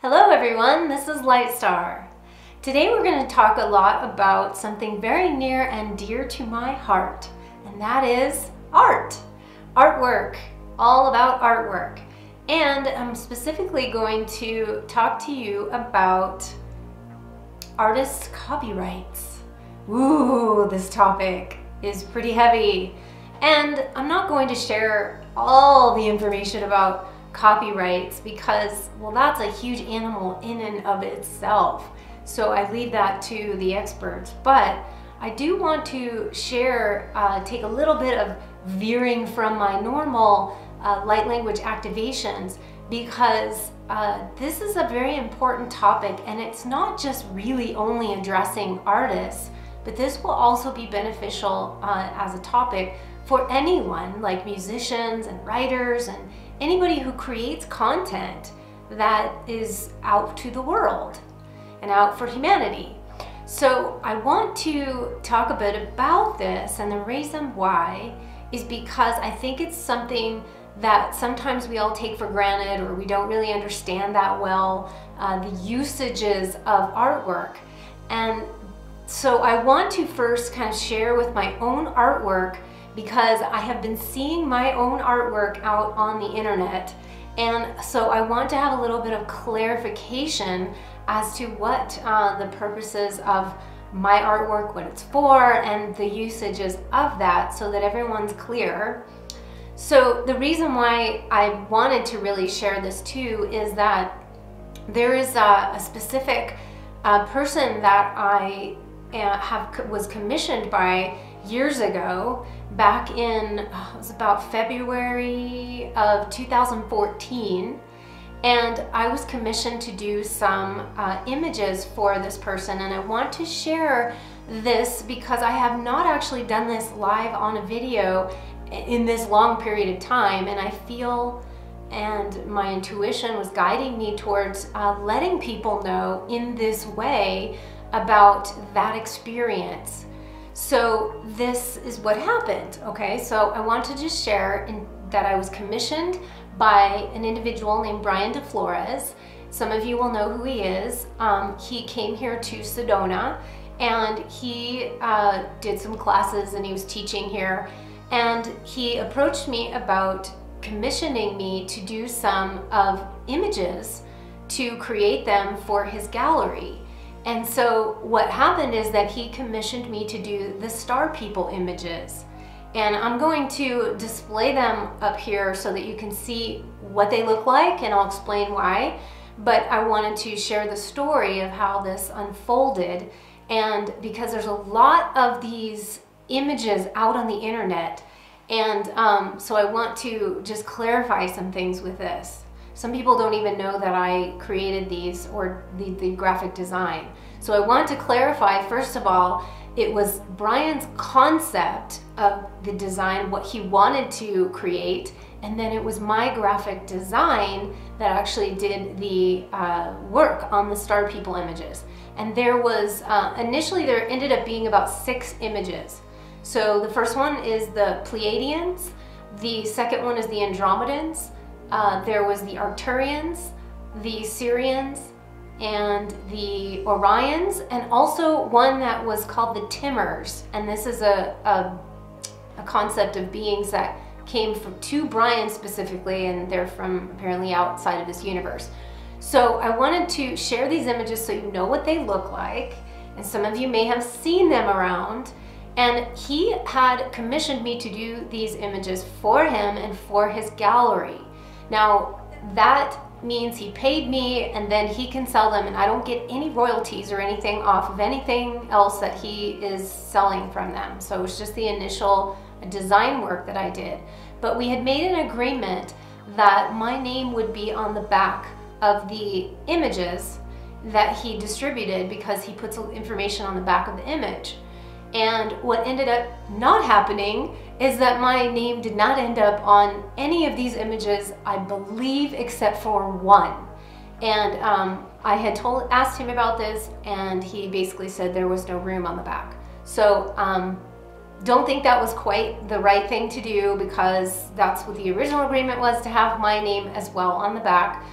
Hello everyone, this is Lightstar. Today we're going to talk a lot about something very near and dear to my heart, and that is art. Artwork, all about artwork. And I'm specifically going to talk to you about artists' copyrights. Ooh, this topic is pretty heavy. And I'm not going to share all the information about copyrights because, well, that's a huge animal in and of itself. So I leave that to the experts. But I do want to share, take a little bit of veering from my normal light language activations because this is a very important topic, and it's not just really only addressing artists, but this will also be beneficial as a topic for anyone, like musicians and writers and anybody who creates content that is out to the world and out for humanity. So I want to talk a bit about this, and the reason why is because I think it's something that sometimes we all take for granted, or we don't really understand that well, the usages of artwork. And so I want to first kind of share with my own artwork, because I have been seeing my own artwork out on the internet, and so I want to have a little bit of clarification as to what the purposes of my artwork, what it's for, and the usages of that, so that everyone's clear. So the reason why I wanted to really share this too is that there is a specific person that I was commissioned by years ago, back in, it was about February of 2014, and I was commissioned to do some images for this person, and I want to share this because I have not actually done this live on a video in this long period of time, and I feel, and my intuition was guiding me towards letting people know in this way about that experience. So this is what happened, okay? So I want to just share that I was commissioned by an individual named Brian DeFlores. Some of you will know who he is. He came here to Sedona, and he did some classes, and he was teaching here. And he approached me about commissioning me to do some of images, to create them for his gallery. And so what happened is that he commissioned me to do the star people images. And I'm going to display them up here so that you can see what they look like, and I'll explain why. But I wanted to share the story of how this unfolded, and because there's a lot of these images out on the internet, and so I want to just clarify some things with this. Some people don't even know that I created these, or the graphic design. So I want to clarify, first of all, it was Brian's concept of the design, what he wanted to create, and then it was my graphic design that actually did the work on the star people images. And there was, initially there ended up being about 6 images. So the first one is the Pleiadians, the second one is the Andromedans, there was the Arcturians, the Sirians, and the Orions, and also one that was called the Timmers. And this is a concept of beings that came to Brian specifically, and they're from apparently outside of this universe. So I wanted to share these images so you know what they look like, and some of you may have seen them around. And he had commissioned me to do these images for him and for his gallery. Now, that means he paid me, and then he can sell them, and I don't get any royalties or anything off of anything else that he is selling from them. So it was just the initial design work that I did. But we had made an agreement that my name would be on the back of the images that he distributed, because he puts information on the back of the image. And what ended up not happening is that my name did not end up on any of these images, I believe, except for one. And I had asked him about this, and he basically said there was no room on the back. So don't think that was quite the right thing to do, because that's what the original agreement was, to have my name as well on the back.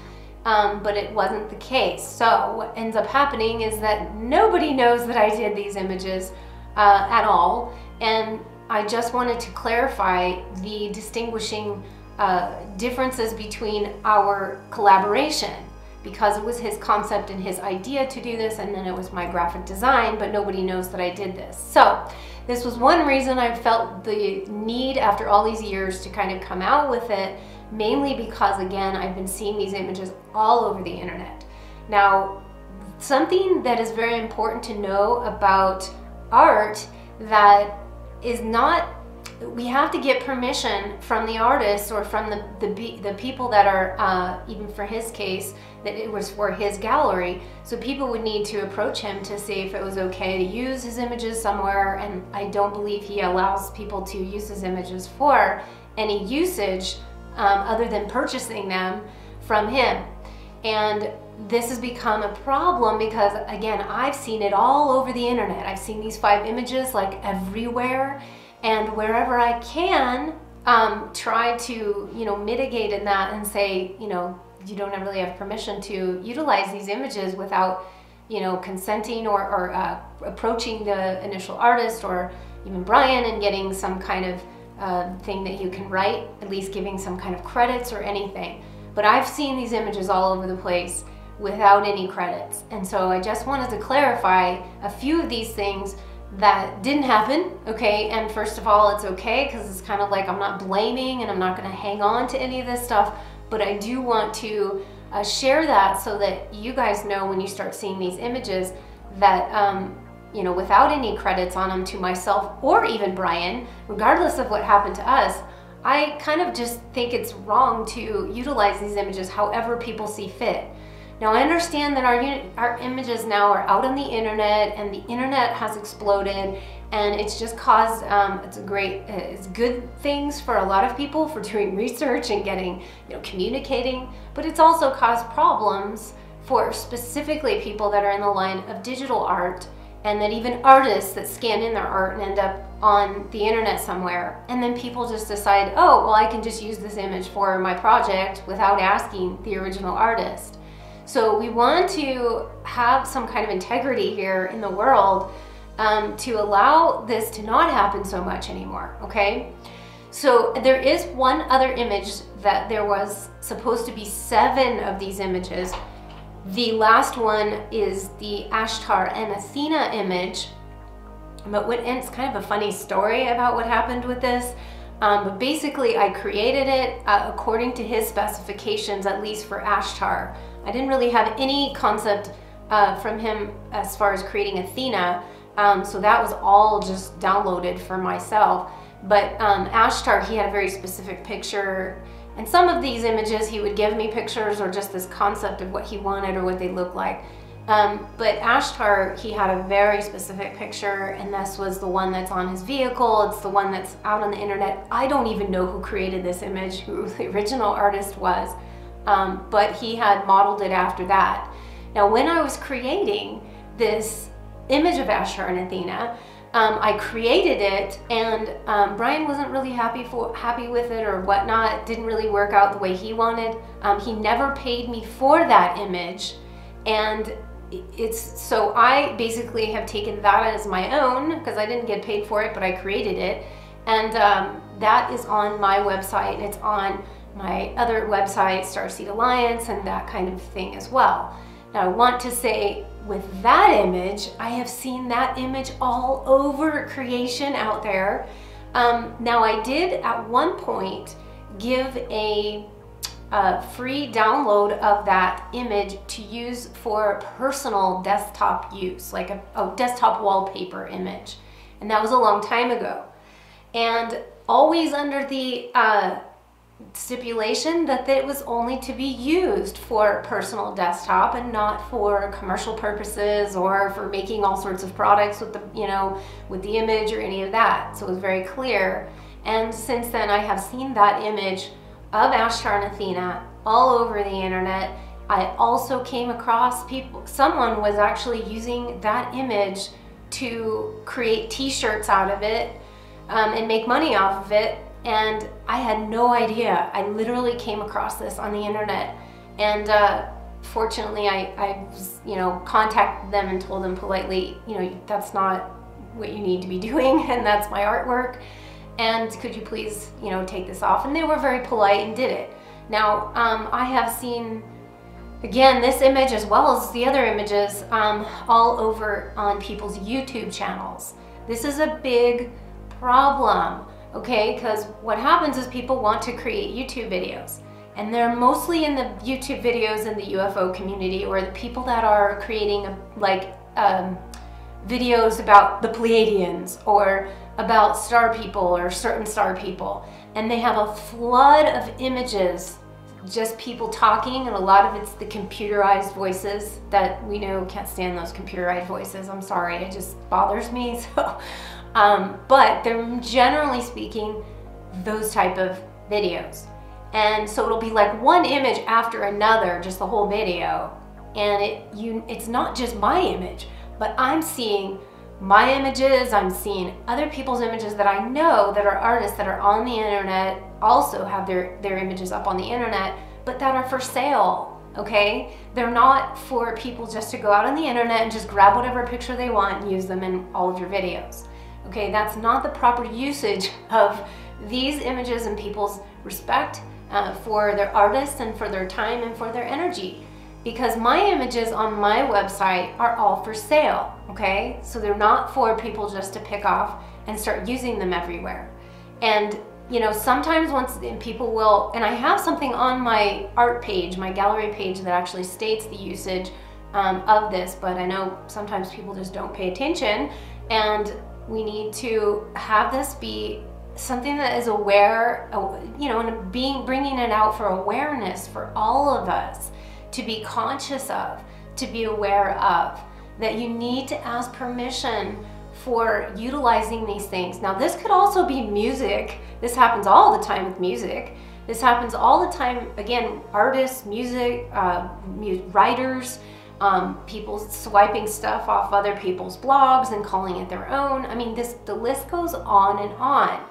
but it wasn't the case. So what ends up happening is that nobody knows that I did these images at all, and I just wanted to clarify the distinguishing differences between our collaboration, because it was his concept and his idea to do this, and then it was my graphic design, but nobody knows that I did this. So this was one reason I felt the need after all these years to kind of come out with it, mainly because, again, I've been seeing these images all over the internet. Now, something that is very important to know about art that is not, we have to get permission from the artist or from the people that are, even for his case, that it was for his gallery. So people would need to approach him to see if it was okay to use his images somewhere, and I don't believe he allows people to use his images for any usage other than purchasing them from him. And this has become a problem because, again, I've seen it all over the internet. I've seen these 5 images like everywhere, and wherever I can, try to, mitigate in that and say, you don't really have permission to utilize these images without, consenting or approaching the initial artist or even Brian and getting some kind of thing that you can write, at least giving some kind of credits or anything. But I've seen these images all over the place without any credits. And so I just wanted to clarify a few of these things that didn't happen, okay? And first of all, it's okay, because it's kind of like I'm not blaming and I'm not gonna hang on to any of this stuff, but I do want to share that so that you guys know when you start seeing these images that, without any credits on them to myself or even Brian, regardless of what happened to us, I kind of just think it's wrong to utilize these images however people see fit. Now, I understand that our images now are out on the internet, and the internet has exploded, and it's just caused, it's good things for a lot of people for doing research and getting, communicating, but it's also caused problems for specifically people that are in the line of digital art, and that even artists that scan in their art and end up on the internet somewhere, and then people just decide, oh, well, I can just use this image for my project without asking the original artist. So we want to have some kind of integrity here in the world to allow this to not happen so much anymore, okay? So there is one other image that there was supposed to be 7 of these images. The last one is the Ashtar and Athena image, but it's kind of a funny story about what happened with this. But basically I created it according to his specifications, at least for Ashtar. I didn't really have any concept from him as far as creating Athena, so that was all just downloaded for myself. But Ashtar, he had a very specific picture, and some of these images he would give me pictures or just this concept of what he wanted or what they looked like. But Ashtar, he had a very specific picture, and this was the one that's on his vehicle. It's the one that's out on the internet. I don't even know who created this image, who the original artist was, but he had modeled it after that. Now, when I was creating this image of Ashtar and Athena, I created it, and Brian wasn't really happy with it or whatnot. It didn't really work out the way he wanted. He never paid me for that image, and so I basically have taken that as my own, because I didn't get paid for it, but I created it, and that is on my website. It's on my other website, Starseed Alliance, and that kind of thing as well. Now, I want to say, with that image, I have seen that image all over creation out there. Now, I did at one point give a free download of that image to use for personal desktop use, like a desktop wallpaper image, and that was a long time ago, and always under the stipulation that it was only to be used for personal desktop and not for commercial purposes or for making all sorts of products with the, with the image or any of that. So it was very clear. And since then I have seen that image of Ashtar and Athena all over the internet. I also came across someone was actually using that image to create t-shirts out of it and make money off of it. And I had no idea. I literally came across this on the internet, and fortunately, I you know, contacted them and told them politely, you know, that's not what you need to be doing, and that's my artwork, and could you please, you know, take this off? And they were very polite and did it. Now, I have seen, again, this image as well as the other images all over on people's YouTube channels. This is a big problem, okay? Because what happens is people want to create YouTube videos, and they're mostly in the YouTube videos in the UFO community, or the people that are creating videos about the Pleiadians or about star people or certain star people, and they have a flood of images, just people talking, and a lot of it's the computerized voices that we know can't stand those computerized voices. I'm sorry, it just bothers me. So, but they're generally speaking those type of videos, and so it'll be like one image after another, just the whole video, and it's not just my image, but I'm seeing my images, I'm seeing other people's images that I know that are artists that are on the internet, also have their images up on the internet, but that are for sale, okay? They're not for people just to go out on the internet and just grab whatever picture they want and use them in all of your videos, okay? That's not the proper usage of these images and people's respect for their artists and for their time and for their energy. Because my images on my website are all for sale, okay? So they're not for people just to pick off and start using them everywhere. And you know, sometimes people will, and I have something on my art page, my gallery page, that actually states the usage of this, but I know sometimes people just don't pay attention, and we need to have this be something that is aware, you know, and bringing it out for awareness for all of us, to be conscious of, to be aware of, that you need to ask permission for utilizing these things. Now, this could also be music. This happens all the time with music. This happens all the time, again, artists, music, writers, people swiping stuff off other people's blogs and calling it their own. I mean, the list goes on and on.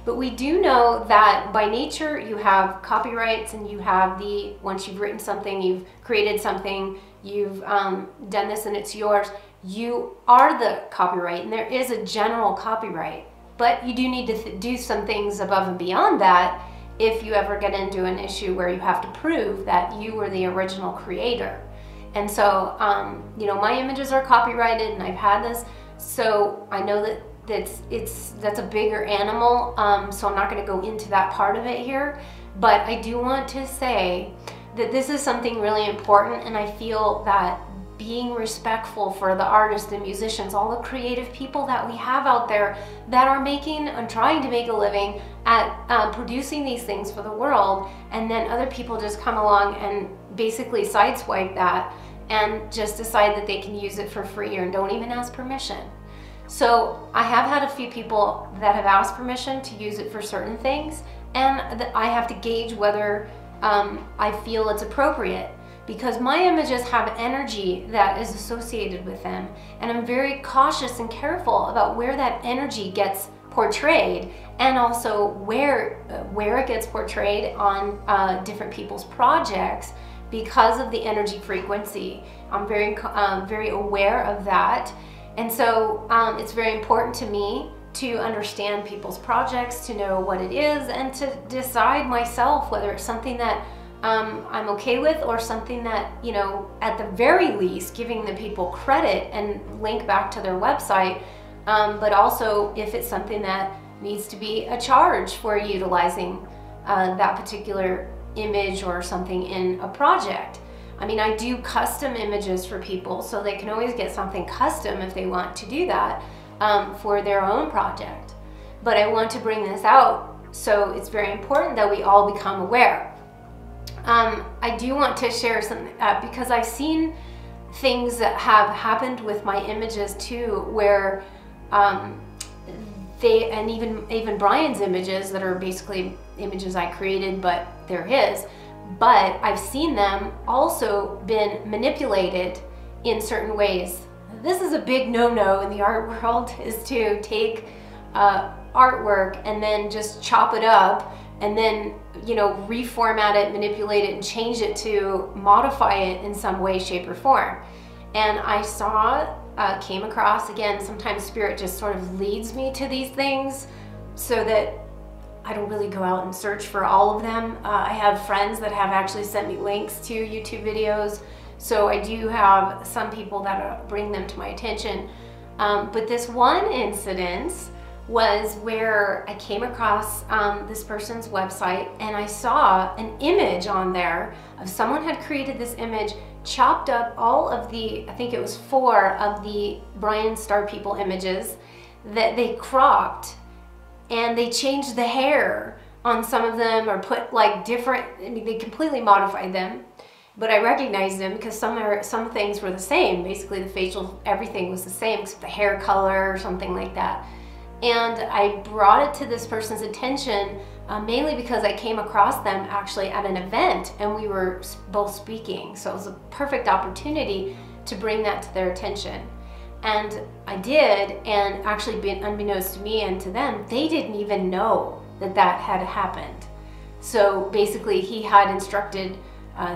But we do know that by nature you have copyrights, and you have once you've written something, you've created something, you've done this and it's yours, you are the copyright, and there is a general copyright. But you do need to do some things above and beyond that if you ever get into an issue where you have to prove that you were the original creator. And so, you know, my images are copyrighted, and I've had this, so I know that that's a bigger animal, so I'm not going to go into that part of it here, but I do want to say that this is something really important, and I feel that being respectful for the artists, the musicians, all the creative people that we have out there that are making and trying to make a living at producing these things for the world, and then other people just come along and basically sideswipe that and just decide that they can use it for free and don't even ask permission. So I have had a few people that have asked permission to use it for certain things, and I have to gauge whether I feel it's appropriate, because my images have energy that is associated with them, and I'm very cautious and careful about where that energy gets portrayed, and also where it gets portrayed on different people's projects because of the energy frequency. I'm very aware of that. And so it's very important to me to understand people's projects, to know what it is, and to decide myself whether it's something that I'm okay with, or something that, you know, at the very least, giving the people credit and link back to their website, but also if it's something that needs to be a charge for utilizing that particular image or something in a project. I mean, I do custom images for people, so they can always get something custom if they want to do that for their own project. But I want to bring this out, so it's very important that we all become aware. I do want to share something, because I've seen things that have happened with my images too, where and even Brian's images that are basically images I created, but they're his. But I've seen them also been manipulated in certain ways. This is a big no-no in the art world, is to take artwork and then just chop it up and then, you know, reformat it, manipulate it, and change it to modify it in some way, shape, or form. And I came across, again, sometimes spirit just sort of leads me to these things so that I don't really go out and search for all of them. I have friends that have actually sent me links to YouTube videos, so I do have some people that bring them to my attention. But this one incident was where I came across this person's website, and I saw an image on there of someone had created this image, chopped up all of the, I think it was 4 of the Brian Star People images that they cropped, and they changed the hair on some of them, or put like different, I mean, they completely modified them. But I recognized them because some things were the same. Basically the facial, everything was the same except the hair color or something like that. And I brought it to this person's attention mainly because I came across them actually at an event, and we were both speaking. So it was a perfect opportunity to bring that to their attention. And I did, and actually, unbeknownst to me and to them, they didn't even know that that had happened. So basically he had instructed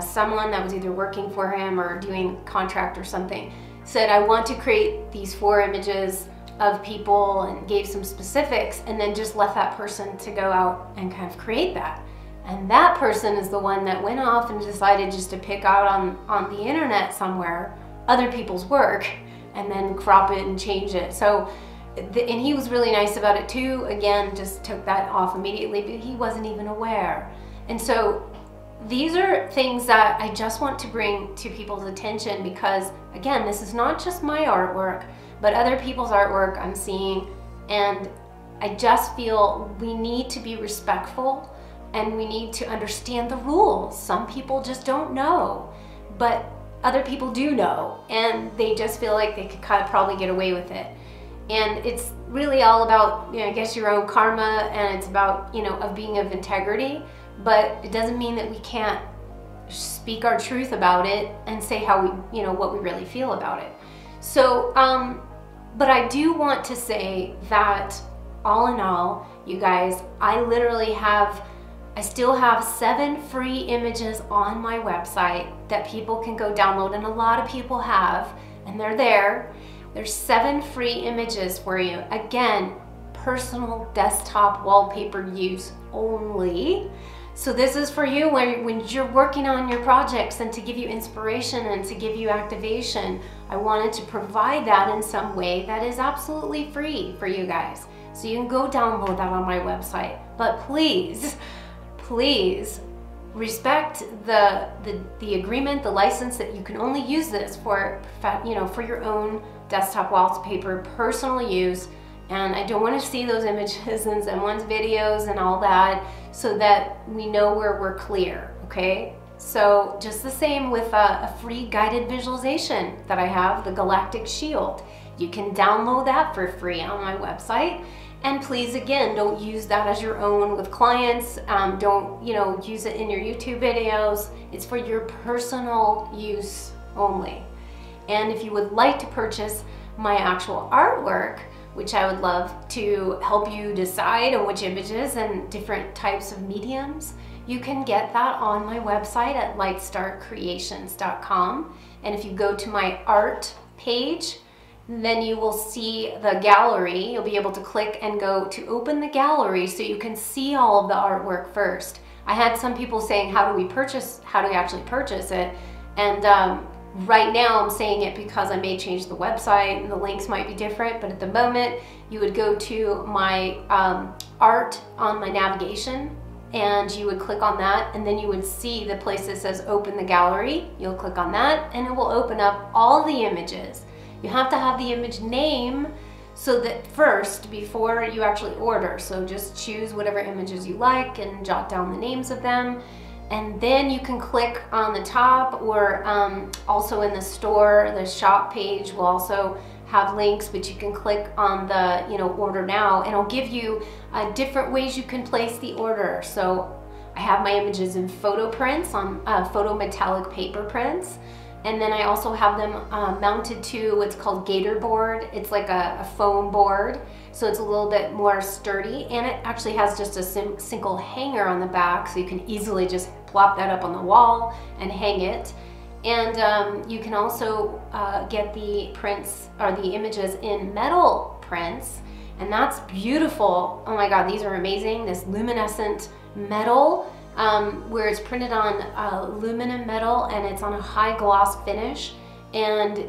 someone that was either working for him or doing contract or something, said, I want to create these 4 images of people, and gave some specifics, and then just left that person to go out and kind of create that. And that person is the one that went off and decided just to pick out on the internet somewhere other people's work and then crop it and change it. So, and he was really nice about it too. Again, just took that off immediately, but he wasn't even aware. And so these are things that I just want to bring to people's attention, because again, this is not just my artwork, but other people's artwork I'm seeing, and I just feel we need to be respectful, and we need to understand the rules. Some people just don't know, but other people do know, and they just feel like they could kind of probably get away with it. And it's really all about, you know, I guess your own karma, and it's about, you know, of being of integrity, but it doesn't mean that we can't speak our truth about it and say how we, you know, what we really feel about it. So, but I do want to say that all in all, you guys, I still have 7 free images on my website that people can go download, and a lot of people have, and they're there. There's 7 free images for you. Again, personal desktop wallpaper use only. So this is for you when you're working on your projects, and to give you inspiration and to give you activation. I wanted to provide that in some way that is absolutely free for you guys. So you can go download that on my website. But please, please respect the agreement, the license, that you can only use this for, you know, for your own desktop wallpaper, personal use. And I don't want to see those images in someone's videos and all that, so that we know where we're clear, okay? So just the same with a free guided visualization that I have, the Galactic Shield. You can download that for free on my website. And please, again, don't use that as your own with clients. Don't, you know, use it in your YouTube videos. It's for your personal use only. And if you would like to purchase my actual artwork, which I would love to help you decide on which images and different types of mediums, you can get that on my website at lightstarcreations.com. And if you go to my art page, then you will see the gallery. You'll be able to click and go to open the gallery so you can see all of the artwork first. I had some people saying, how do we actually purchase it? And right now I'm saying it because I may change the website and the links might be different, but at the moment you would go to my art on my navigation, and you would click on that, and then you would see the place that says open the gallery. You'll click on that and it will open up all the images. You have to have the image name so that first, before you actually order. So just choose whatever images you like and jot down the names of them. And then you can click on the top, or also in the store, the shop page will also have links, but you can click on the, you know, order now, and it'll give you different ways you can place the order. So I have my images in photo prints, on photo metallic paper prints. And then I also have them mounted to what's called gator board. It's like a foam board, so it's a little bit more sturdy, and it actually has just a single hanger on the back, so you can easily just plop that up on the wall and hang it. And you can also get the prints or the images in metal prints, and that's beautiful. Oh my God, these are amazing. This luminescent metal where it's printed on aluminum metal, and it's on a high gloss finish, and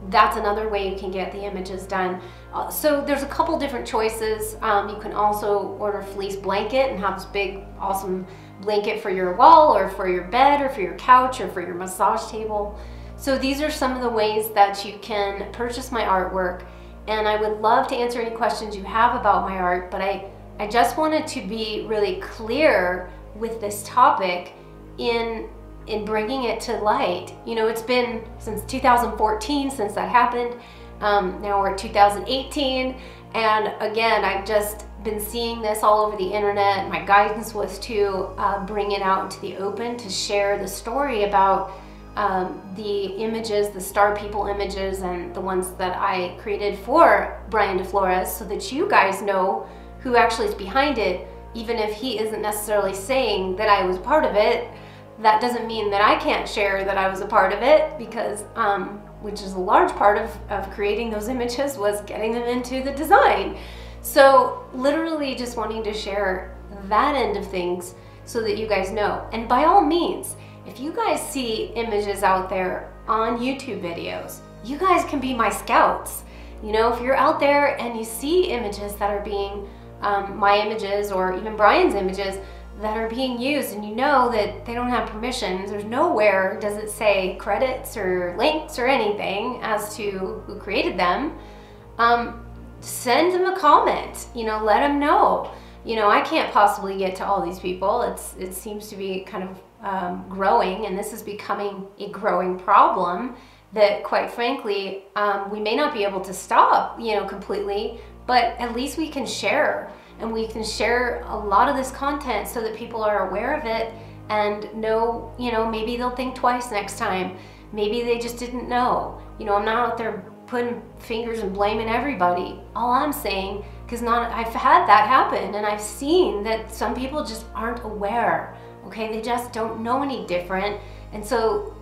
that's another way you can get the images done. So there's a couple different choices. You can also order fleece blanket and have this big awesome blanket for your wall or for your bed or for your couch or for your massage table. So these are some of the ways that you can purchase my artwork, and I would love to answer any questions you have about my art, but I just wanted to be really clear with this topic in bringing it to light. You know, it's been since 2014 since that happened. Now we're at 2018, and again, I've just been seeing this all over the internet. My guidance was to bring it out into the open, to share the story about the images, the Star People images, and the ones that I created for Brian DeFlores, so that you guys know who actually is behind it. Even if he isn't necessarily saying that I was part of it, that doesn't mean that I can't share that I was a part of it, because which is a large part of creating those images was getting them into the design. So literally just wanting to share that end of things so that you guys know. And by all means, if you guys see images out there on YouTube videos, you guys can be my scouts. You know, if you're out there and you see images that are being, my images or even Brian's images that are being used, and you know that they don't have permissions, there's nowhere does it say credits or links or anything as to who created them, send them a comment, you know, let them know. You know, I can't possibly get to all these people. It seems to be kind of growing, and this is becoming a growing problem that, quite frankly, we may not be able to stop, you know, completely, but at least we can share, and we can share a lot of this content so that people are aware of it and know, you know, maybe they'll think twice next time. Maybe they just didn't know. You know, I'm not out there putting fingers and blaming everybody. All I'm saying, because I've had that happen, and I've seen that some people just aren't aware, okay? They just don't know any different, and so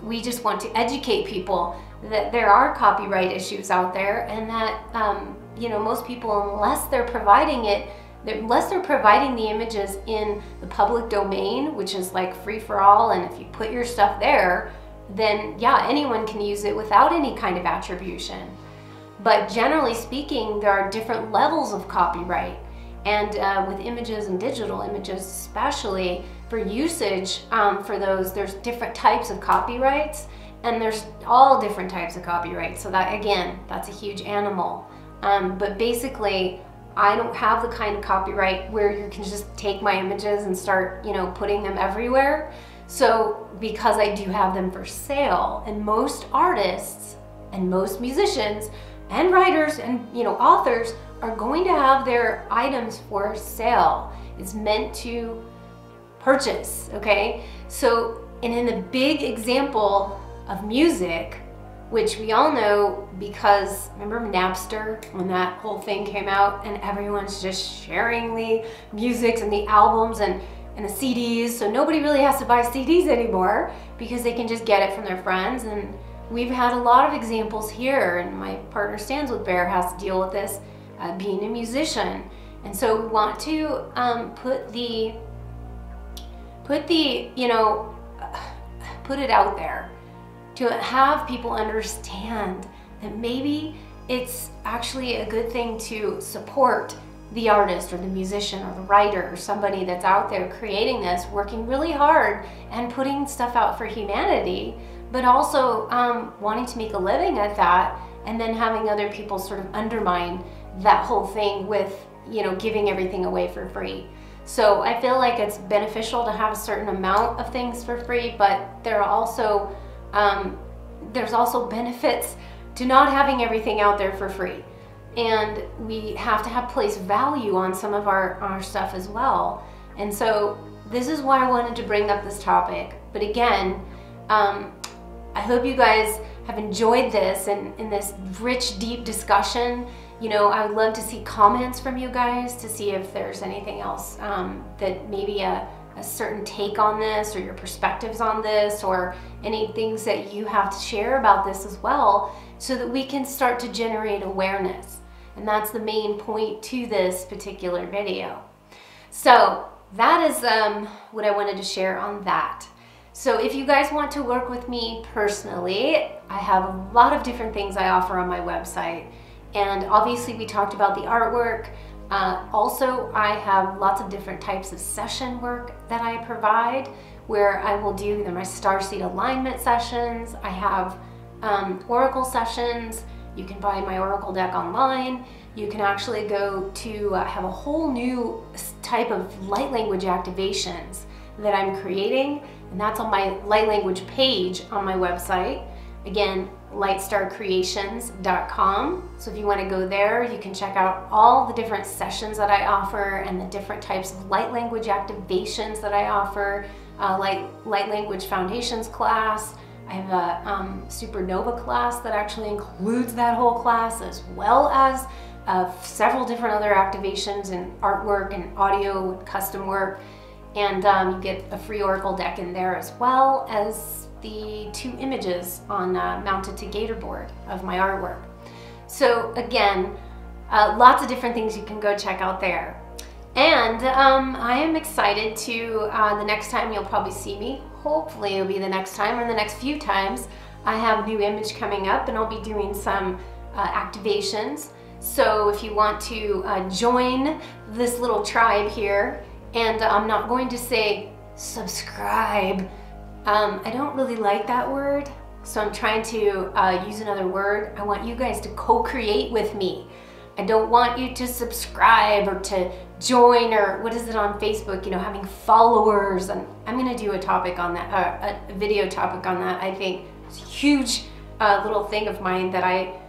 we just want to educate people that there are copyright issues out there, and that you know, most people, unless they're providing the images in the public domain, which is like free for all, and if you put your stuff there, then yeah, anyone can use it without any kind of attribution. But generally speaking, there are different levels of copyright, and with images and digital images especially, for usage for those, there's different types of copyrights, and there's all different types of copyrights. So that, again, that's a huge animal. But basically, I don't have the kind of copyright where you can just take my images and start, you know, putting them everywhere. So because I do have them for sale, and most artists and most musicians and writers and, you know, authors are going to have their items for sale. It's meant to purchase, okay? So, and in the big example of music, which we all know, because remember Napster, when that whole thing came out and everyone's just sharing the music and the albums and the CDs, so nobody really has to buy CDs anymore because they can just get it from their friends. And we've had a lot of examples here, and my partner Stands with Bear has to deal with this, being a musician. And so we want to put it out there, to have people understand that maybe it's actually a good thing to support the artist or the musician or the writer or somebody that's out there creating this, working really hard and putting stuff out for humanity, but also wanting to make a living at that, and then having other people sort of undermine that whole thing with, you know, giving everything away for free. So I feel like it's beneficial to have a certain amount of things for free, but there are also there's also benefits to not having everything out there for free. And we have to place value on some of our stuff as well. And so this is why I wanted to bring up this topic. But again, I hope you guys have enjoyed this and in this rich, deep discussion. You know, I would love to see comments from you guys to see if there's anything else that maybe a certain take on this, or your perspectives on this, or any things that you have to share about this as well, so that we can start to generate awareness. And that's the main point to this particular video. So that is what I wanted to share on that. So if you guys want to work with me personally, I have a lot of different things I offer on my website. And obviously we talked about the artwork. Also, I have lots of different types of session work that I provide, where I will do my starseed alignment sessions. I have oracle sessions. You can buy my oracle deck online. You can actually go to have a whole new type of light language activations that I'm creating, and that's on my light language page on my website. Again, lightstarcreations.com. So if you want to go there, you can check out all the different sessions that I offer and the different types of light language activations that I offer, like light language foundations class. I have a supernova class that actually includes that whole class, as well as several different other activations and artwork and audio and custom work. And you get a free oracle deck in there, as well as the 2 images on mounted to Gator board of my artwork. So again, lots of different things you can go check out there. And I am excited to, the next time you'll probably see me, hopefully it'll be the next time or the next few times, I have a new image coming up, and I'll be doing some activations. So if you want to join this little tribe here, and I'm not going to say subscribe. I don't really like that word, so I'm trying to use another word. I want you guys to co-create with me. I don't want you to subscribe or to join, or what is it on Facebook, you know, having followers. And I'm gonna do a topic on that, a video topic on that. I think it's a huge little thing of mine that I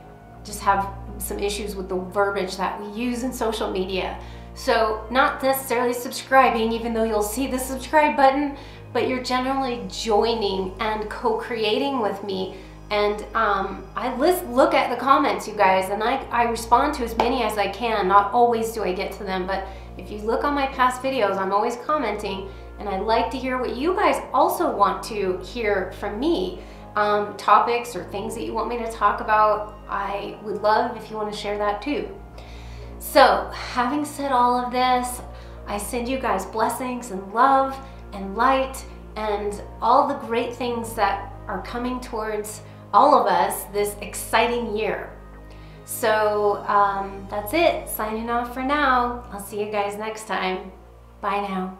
just have some issues with the verbiage that we use in social media. So not necessarily subscribing, even though you'll see the subscribe button, but you're generally joining and co-creating with me. And I look at the comments, you guys, and I respond to as many as I can. Not always do I get to them, but if you look on my past videos, I'm always commenting, and I like to hear what you guys also want to hear from me. Topics or things that you want me to talk about, I would love if you want to share that too. So, having said all of this, I send you guys blessings and love and light and all the great things that are coming towards all of us this exciting year. So that's it. Signing off for now. I'll see you guys next time. Bye now.